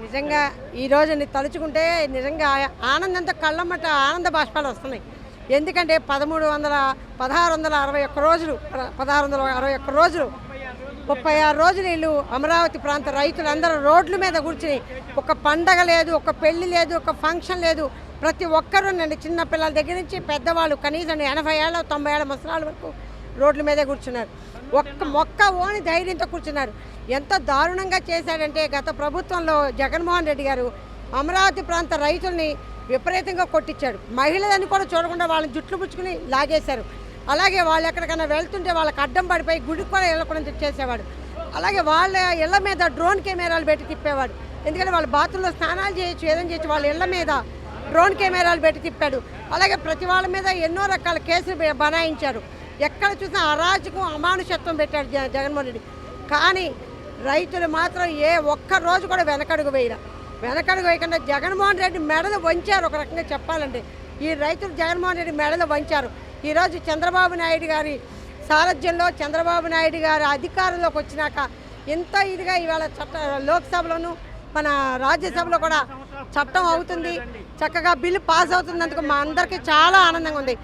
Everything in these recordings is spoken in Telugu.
నిజంగా ఈ రోజుని తలుచుకుంటే నిజంగా ఆనందంతో కళ్ళమ్మట ఆనంద బాష్పాలు వస్తున్నాయి. ఎందుకంటే 1661 రోజులు 1661 రోజులు 36 రోజులు వీళ్ళు అమరావతి ప్రాంత రైతులందరూ రోడ్ల మీద కూర్చుని ఒక పండగ లేదు, ఒక పెళ్లి లేదు, ఒక ఫంక్షన్ లేదు. ప్రతి ఒక్కరూ నన్ను చిన్న పిల్లల దగ్గర నుంచి పెద్దవాళ్ళు కనీసం 80 ఏళ్ళ 90 ఏళ్ళ ముసలాళ్ళ వరకు రోడ్ల మీదే కూర్చున్నారు. ఒక్క మొక్క ఓని ధైర్యంతో కూర్చున్నారు. ఎంత దారుణంగా చేశాడంటే గత ప్రభుత్వంలో జగన్మోహన్ రెడ్డి గారు అమరావతి ప్రాంత రైతుల్ని విపరీతంగా కొట్టించాడు. మహిళలని కూడా చూడకుండా వాళ్ళని జుట్లు పుచ్చుకుని లాగేశారు. అలాగే వాళ్ళు ఎక్కడికైనా వెళ్తుంటే వాళ్ళకి అడ్డం పడిపోయి గుడికి కూడా వెళ్ళకుండా చేసేవాడు. అలాగే వాళ్ళ ఇళ్ల మీద డ్రోన్ కెమెరాలు పెట్టి తిప్పేవాడు. ఎందుకంటే వాళ్ళ బాత్రూంలో స్నానాలు చేయొచ్చు, ఏదైనా చేయొచ్చు, వాళ్ళ ఇళ్ల మీద డ్రోన్ కెమెరాలు పెట్టి తిప్పాడు. అలాగే ప్రతి వాళ్ళ మీద ఎన్నో రకాల కేసులు బనాయించారు. ఎక్కడ చూసినా అరాజకం అమానుషత్వం పెట్టాడు జగన్మోహన్ రెడ్డి. కానీ రైతులు మాత్రం ఏ ఒక్క రోజు కూడా వెనకడుగు వేయకుండా జగన్మోహన్ రెడ్డి మెడలు వంచారు. ఒక రకంగా చెప్పాలంటే ఈ రైతులు జగన్మోహన్ రెడ్డి మెడలు వంచారు. ఈరోజు చంద్రబాబు నాయుడు గారి సారథ్యంలో చంద్రబాబు నాయుడు గారి అధికారంలోకి వచ్చినాక ఎంత ఇదిగా ఇవాళ లోక్సభలోను మన రాజ్యసభలో కూడా చట్టం అవుతుంది, చక్కగా బిల్లు పాస్ అవుతున్నందుకు మా అందరికీ చాలా ఆనందంగా ఉంది.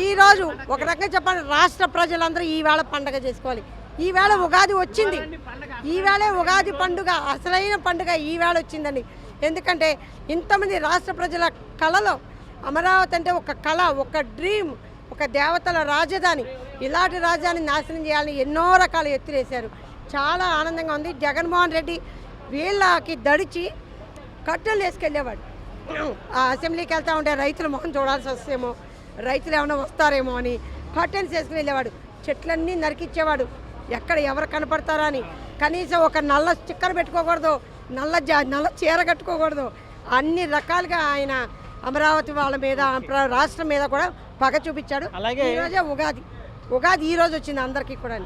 ఈరోజు ఒక రకంగా చెప్పాలి, రాష్ట్ర ప్రజలందరూ ఈవేళ పండుగ చేసుకోవాలి. ఈవేళ ఉగాది వచ్చింది, ఈవేళే ఉగాది పండుగ, అసలైన పండుగ ఈవేళ వచ్చిందండి. ఎందుకంటే ఇంతమంది రాష్ట్ర ప్రజల కళలో అమరావతి అంటే ఒక కళ, ఒక డ్రీమ్, ఒక దేవతల రాజధాని. ఇలాంటి రాజధాని నాశనం చేయాలని ఎన్నో రకాల ఎత్తులేశారు. చాలా ఆనందంగా ఉంది. జగన్మోహన్ రెడ్డి వీళ్ళకి దడిచి కట్టెలు వేసుకెళ్ళేవాడు. ఆ అసెంబ్లీకి వెళ్తూ ఉంటే రైతుల ముఖం చూడాల్సి వస్తేమో, రైతులు ఏమైనా వస్తారేమో అని కట్టెన్స్ వేసుకుని వెళ్ళేవాడు. చెట్లన్నీ నరికిచ్చేవాడు. ఎక్కడ ఎవరు కనపడతారా అని. కనీసం ఒక నల్ల స్టిక్కర్ పెట్టుకోకూడదు, నల్ల చీర కట్టుకోకూడదు. అన్ని రకాలుగా ఆయన అమరావతి వాళ్ళ మీద, రాష్ట్రం మీద కూడా పగ చూపించాడు. అలాగే ఈరోజే ఉగాది ఈ రోజు వచ్చింది అందరికీ కూడా.